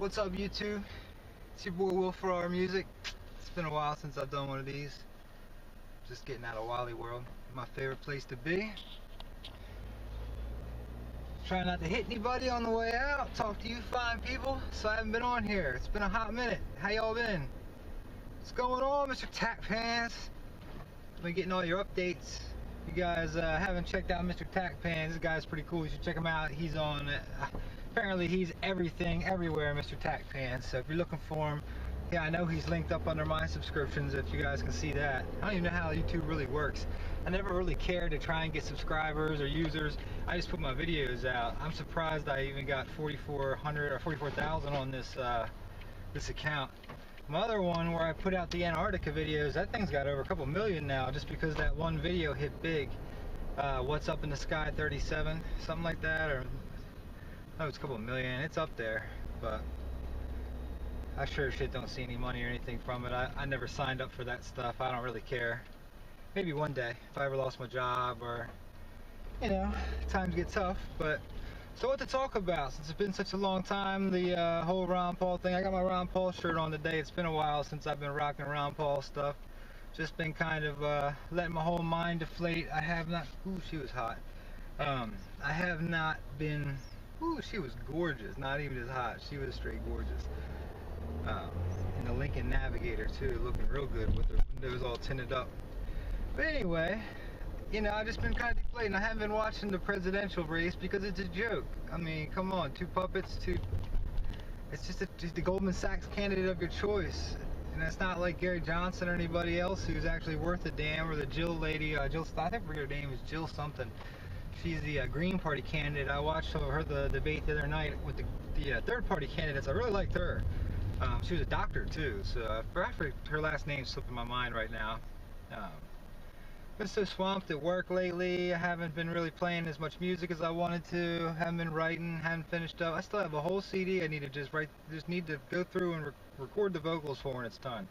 What's up, YouTube? It's your boy Will for our music. It's been a while since I've done one of these. Just getting out of Wally World, my favorite place to be. Trying not to hit anybody on the way out. Talk to you fine people. So I haven't been on here. It's been a hot minute. How y'all been? What's going on, Mr. Tack Pants? Been getting all your updates. You guys haven't checked out Mr. Tack Pants. This guy's pretty cool. You should check him out. He's on. Apparently he's everything, everywhere, Mr. Tack Pants. So if you're looking for him, yeah, I know he's linked up under my subscriptions. If you guys can see that. I don't even know how YouTube really works. I never really cared to try and get subscribers or users. I just put my videos out. I'm surprised I even got 4,400 or 44,000 on this this account. My other one where I put out the Antarctica videos, that thing's got over a couple million now, just because that one video hit big. What's Up in the Sky 37, something like that, or no, it's a couple million. It's up there, but I sure as shit don't see any money or anything from it. I never signed up for that stuff. I don't really care. Maybe one day if I ever lost my job, or you know, times get tough. But so what to talk about since it's been such a long time, the whole Ron Paul thing. I got my Ron Paul shirt on today. It's been a while since I've been rocking Ron Paul stuff. Just been kind of letting my whole mind deflate. I have not, ooh, she was hot. I have not been, ooh, she was gorgeous. Not even as hot, she was straight gorgeous. In the Lincoln Navigator too, looking real good with the windows all tinted up. But anyway, you know, I've just been kind of deflating. I haven't been watching the presidential race because it's a joke. I mean, come on, two puppets, it's just the Goldman Sachs candidate of your choice. And it's not like Gary Johnson or anybody else who's actually worth a damn, or the Jill lady, I think her name is Jill something. She's the Green Party candidate. I watched her the debate the other night with the third party candidates. I really liked her. She was a doctor too, so I forgot her last name slipping my mind right now. Been so swamped at work lately. I haven't been really playing as much music as I wanted to. Haven't been writing. Haven't finished up. I still have a whole CD. I need to just need to go through and record the vocals for when it's done.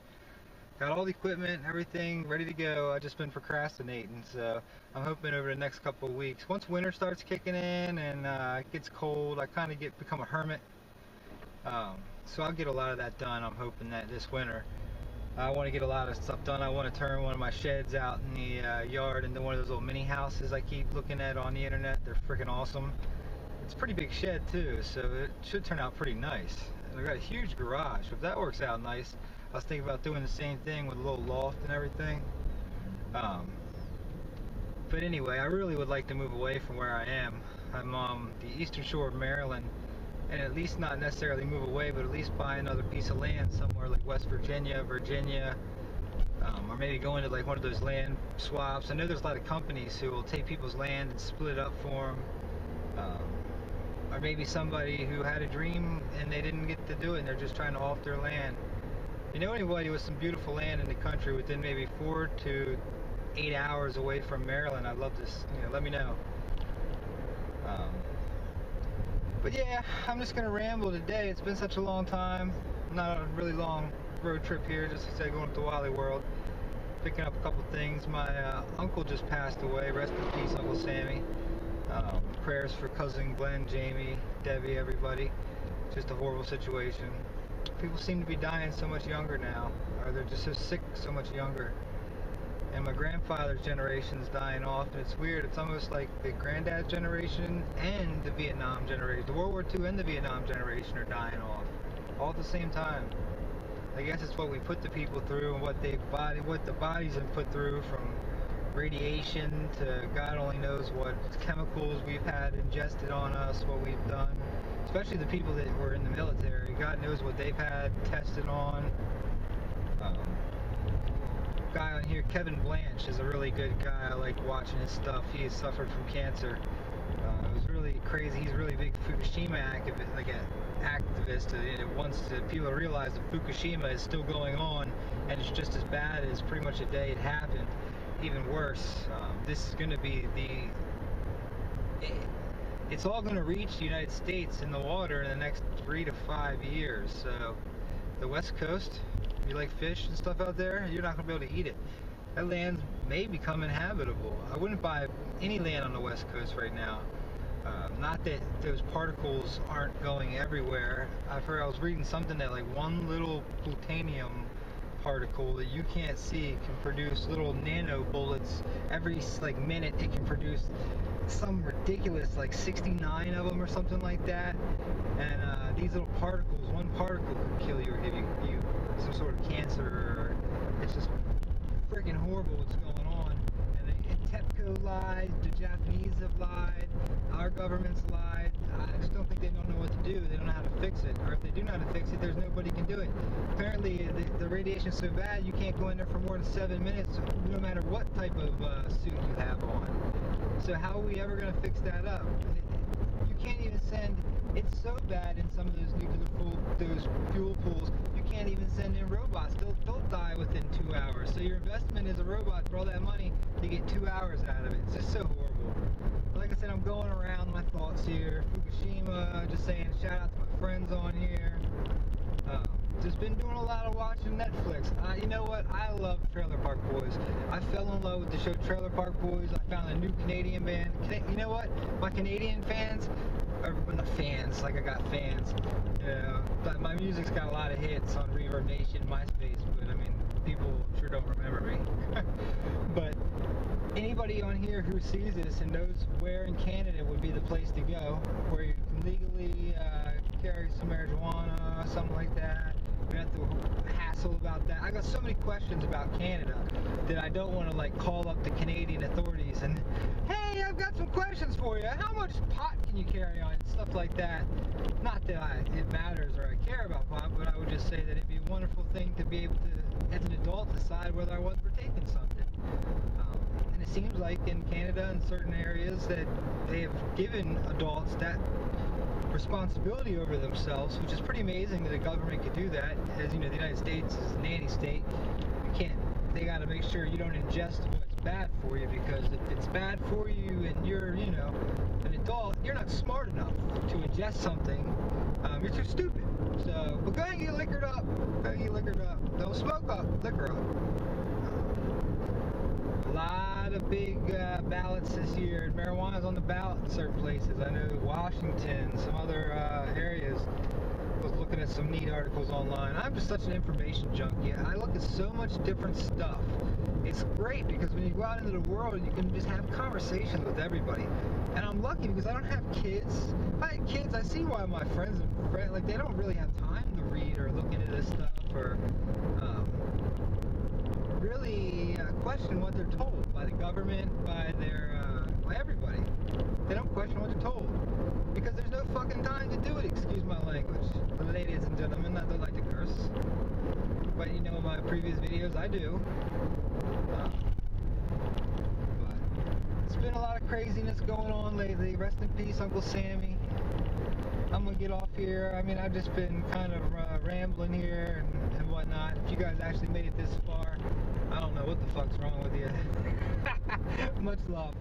Got all the equipment, everything ready to go. I've just been procrastinating. So I'm hoping over the next couple of weeks, once winter starts kicking in and it gets cold, I kind of become a hermit. So I'll get a lot of that done. I'm hoping that this winter. I want to get a lot of stuff done. I want to turn one of my sheds out in the yard into one of those little mini houses I keep looking at on the internet. They're freaking awesome. It's a pretty big shed too, so it should turn out pretty nice. And I got a huge garage. If that works out nice, I was thinking about doing the same thing with a little loft and everything. But anyway, I really would like to move away from where I am. I'm on the eastern shore of Maryland. And at least not necessarily move away, but at least buy another piece of land somewhere like West Virginia, or maybe go into like one of those land swaps. I know there's a lot of companies who will take people's land and split it up for them. Or maybe somebody who had a dream and they didn't get to do it and they're just trying to off their land. You know anybody with some beautiful land in the country within maybe 4 to 8 hours away from Maryland, I'd love to, you know, let me know. But yeah, I'm just gonna ramble today. It's been such a long time. Not a really long road trip here, just to say going up to Wally World. Picking up a couple things. My uncle just passed away. Rest in peace, Uncle Sammy. Prayers for cousin Glenn, Jamie, Debbie, everybody. Just a horrible situation. People seem to be dying so much younger now, or they're just so sick so much younger. And my grandfather's generation is dying off, and it's weird. It's almost like the granddad's generation and the Vietnam generation, the World War II and the Vietnam generation are dying off, all at the same time. I guess it's what we put the people through and what the bodies have put through, from radiation to God only knows what chemicals we've had ingested on us, what we've done. Especially the people that were in the military. God knows what they've had tested on. Guy on here, Kevin Blanche, is a really good guy. I like watching his stuff. He has suffered from cancer. It was really crazy. He's a really big Fukushima activist, like an activist. It wants people to realize that Fukushima is still going on, and it's just as bad as pretty much the day it happened. Even worse. This is going to be it's all going to reach the United States in the water in the next 3 to 5 years. So the West Coast, if you like fish and stuff out there, you're not going to be able to eat it. That land may become inhabitable. I wouldn't buy any land on the West Coast right now. Not that those particles aren't going everywhere. I was reading something that like one little plutonium particle that you can't see can produce little nano bullets every like minute. It can produce some ridiculous like 69 of them or something like that. And these little particles, one particle could kill you or give you some sort of cancer. It's just freaking horrible what's going on. And TEPCO lied, the Japanese have lied, our government's lied. I just don't think they don't know what to do. They don't know how to fix it. Or if they do know how to fix it, there's nobody can do it. Apparently, the radiation's so bad, you can't go in there for more than 7 minutes, no matter what type of suit you have on. So how are we ever going to fix that up? You can't even send, it's so bad in some of those those fuel pools, you can't even send in robots. They'll die within 2 hours. So your investment is a robot for all that money to get 2 hours out of it. It's just so horrible. Like I said, I'm going around my thoughts here. Fukushima, just saying shout out to my friends on here. Just been doing a lot of watching Netflix. You know what? I love Trailer Park Boys. I fell in love with the show Trailer Park Boys. I found a new Canadian band. You know what? My Canadian fans, or not fans, like I got fans. But my music's got a lot of hits on Reverb Nation, MySpace, but I mean, people sure don't remember me. But anybody on here who sees this and knows where in Canada would be the place to go, where you can legally carry some marijuana, something like that. You don't have to hassle about that. I got so many questions about Canada that I don't want to like call up the Canadian authorities and, hey, I've got some questions for you. How much pot can you carry on? Stuff like that. Not that it matters or I care about pot, but I would just say that it'd be a wonderful thing to be able to, as an adult, decide whether I was partaking something. And it seems like in Canada and certain areas that they have given adults that responsibility over themselves, which is pretty amazing that a government could do that. As you know, the United States is a nanny state. They got to make sure you don't ingest what's bad for you, because if it's bad for you and you're, you know, an adult, you're not smart enough to ingest something. You're too stupid. So, but go ahead and get liquored up. Go ahead and get liquored up. Don't smoke up, liquor up. A lot of big ballots this year. Marijuana's on the ballot in certain places. I know Washington, some other areas. I was looking at some neat articles online. I'm just such an information junkie. I look at so much different stuff. It's great because when you go out into the world, you can just have conversations with everybody. And I'm lucky because I don't have kids. If I had kids, I see why my friends, like, they don't really have time to read or look into this stuff or really question what they're told by the government, by by everybody. They don't question what they're told because there's no fucking time to do it. Excuse my language, ladies and gentlemen. I don't like to curse, but you know, in my previous videos I do. But it's been a lot of craziness going on lately. Rest in peace, Uncle Sammy. I'm gonna get off here. I mean, I've just been kind of rambling here and whatnot. If you guys actually made it this far, I don't know what the fuck's wrong with you. Much love.